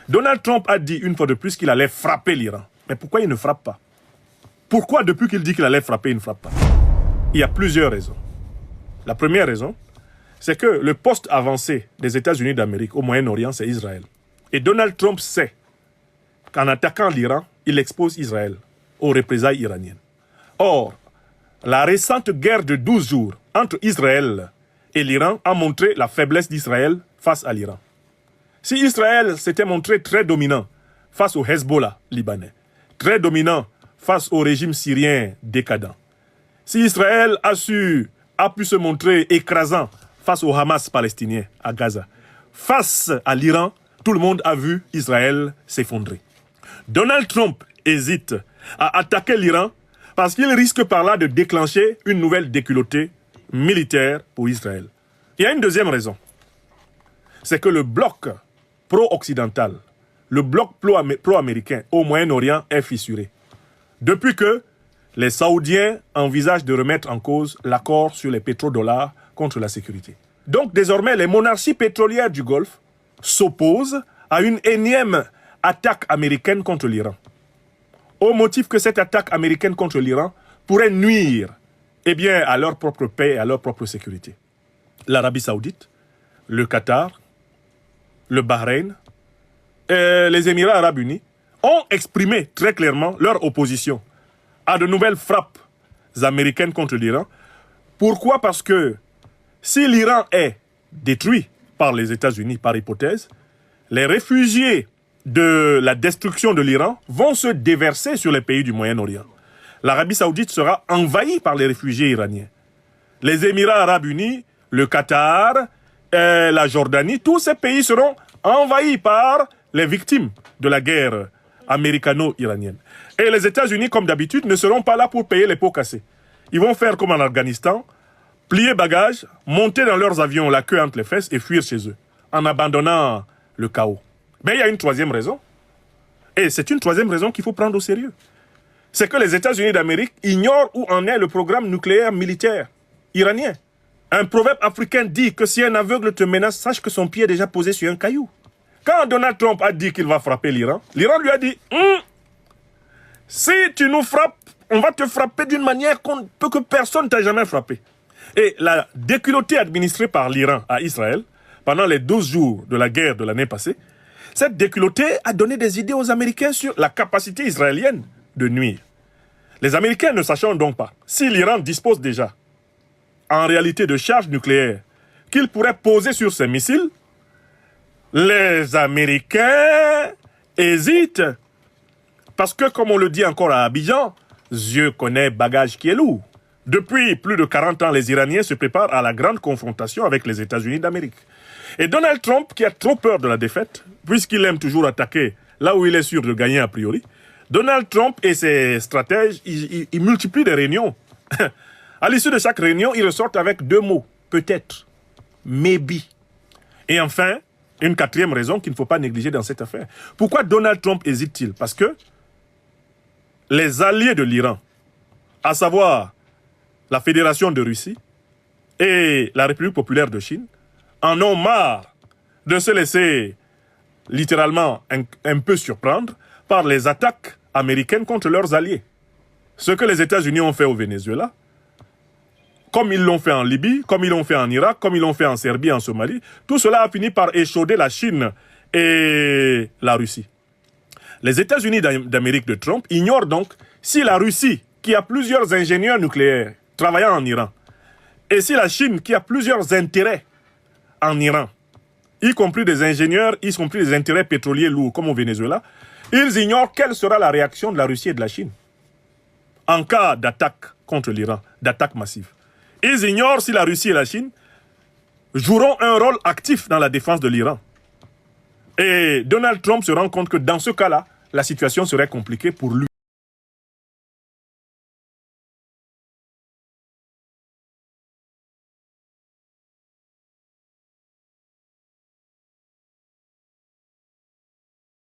Donald Trump a dit une fois de plus qu'il allait frapper l'Iran. Mais pourquoi il ne frappe pas? Pourquoi depuis qu'il dit qu'il allait frapper, il ne frappe pas? Il y a plusieurs raisons. La première raison, c'est que le poste avancé des États-Unis d'Amérique au Moyen-Orient, c'est Israël. Et Donald Trump sait qu'en attaquant l'Iran, il expose Israël aux représailles iraniennes. Or, la récente guerre de 12 jours entre Israël et l'Iran a montré la faiblesse d'Israël face à l'Iran. Si Israël s'était montré très dominant face au Hezbollah libanais, très dominant face au régime syrien décadent, si Israël a pu se montrer écrasant face au Hamas palestinien à Gaza, face à l'Iran, tout le monde a vu Israël s'effondrer. Donald Trump hésite à attaquer l'Iran parce qu'il risque par là de déclencher une nouvelle déculottée militaire pour Israël. Il y a une deuxième raison. C'est que le bloc pro-occidental, le bloc pro-américain au Moyen-Orient est fissuré. Depuis que les Saoudiens envisagent de remettre en cause l'accord sur les pétrodollars contre la sécurité. Donc désormais, les monarchies pétrolières du Golfe s'opposent à une énième attaque américaine contre l'Iran. Au motif que cette attaque américaine contre l'Iran pourrait nuire à leur propre paix et à leur propre sécurité. L'Arabie Saoudite, le Qatar, le Bahreïn et les Émirats Arabes Unis ont exprimé très clairement leur opposition à de nouvelles frappes américaines contre l'Iran. Pourquoi? Parce que si l'Iran est détruit par les États-Unis, par hypothèse, les réfugiés de la destruction de l'Iran vont se déverser sur les pays du Moyen-Orient. L'Arabie Saoudite sera envahie par les réfugiés iraniens. Les Émirats Arabes Unis, le Qatar, la Jordanie, tous ces pays seront envahis par les victimes de la guerre américano-iranienne. Et les États-Unis, comme d'habitude, ne seront pas là pour payer les pots cassés. Ils vont faire comme en Afghanistan, plier bagages, monter dans leurs avions la queue entre les fesses et fuir chez eux, en abandonnant le chaos. Mais il y a une troisième raison. Et c'est une troisième raison qu'il faut prendre au sérieux. C'est que les États-Unis d'Amérique ignorent où en est le programme nucléaire militaire iranien. Un proverbe africain dit que si un aveugle te menace, sache que son pied est déjà posé sur un caillou. Quand Donald Trump a dit qu'il va frapper l'Iran, l'Iran lui a dit « Si tu nous frappes, on va te frapper d'une manière que personne ne t'a jamais frappé. » Et la déculottée administrée par l'Iran à Israël, pendant les 12 jours de la guerre de l'année passée, cette déculottée a donné des idées aux Américains sur la capacité israélienne de nuire. Les Américains ne sachant donc pas si l'Iran dispose déjà, en réalité, de charges nucléaires qu'il pourrait poser sur ses missiles, les Américains hésitent. Parce que, comme on le dit encore à Abidjan, Dieu connaît bagage qui est lourd. Depuis plus de 40 ans, les Iraniens se préparent à la grande confrontation avec les États-Unis d'Amérique. Et Donald Trump, qui a trop peur de la défaite, puisqu'il aime toujours attaquer là où il est sûr de gagner a priori, Donald Trump et ses stratèges, ils multiplient des réunions. À l'issue de chaque réunion, ils ressortent avec deux mots. Peut-être. Maybe. Et enfin, une quatrième raison qu'il ne faut pas négliger dans cette affaire. Pourquoi Donald Trump hésite-t-il? Parce que les alliés de l'Iran, à savoir la Fédération de Russie et la République populaire de Chine, en ont marre de se laisser littéralement un peu surprendre par les attaques américaines contre leurs alliés. Ce que les États-Unis ont fait au Venezuela, comme ils l'ont fait en Libye, comme ils l'ont fait en Irak, comme ils l'ont fait en Serbie, en Somalie, tout cela a fini par échauder la Chine et la Russie. Les États-Unis d'Amérique de Trump ignorent donc si la Russie, qui a plusieurs ingénieurs nucléaires travaillant en Iran, et si la Chine, qui a plusieurs intérêts en Iran, y compris des ingénieurs, y compris des intérêts pétroliers lourds comme au Venezuela, ils ignorent quelle sera la réaction de la Russie et de la Chine en cas d'attaque contre l'Iran, d'attaque massive. Ils ignorent si la Russie et la Chine joueront un rôle actif dans la défense de l'Iran. Et Donald Trump se rend compte que dans ce cas-là, la situation serait compliquée pour lui.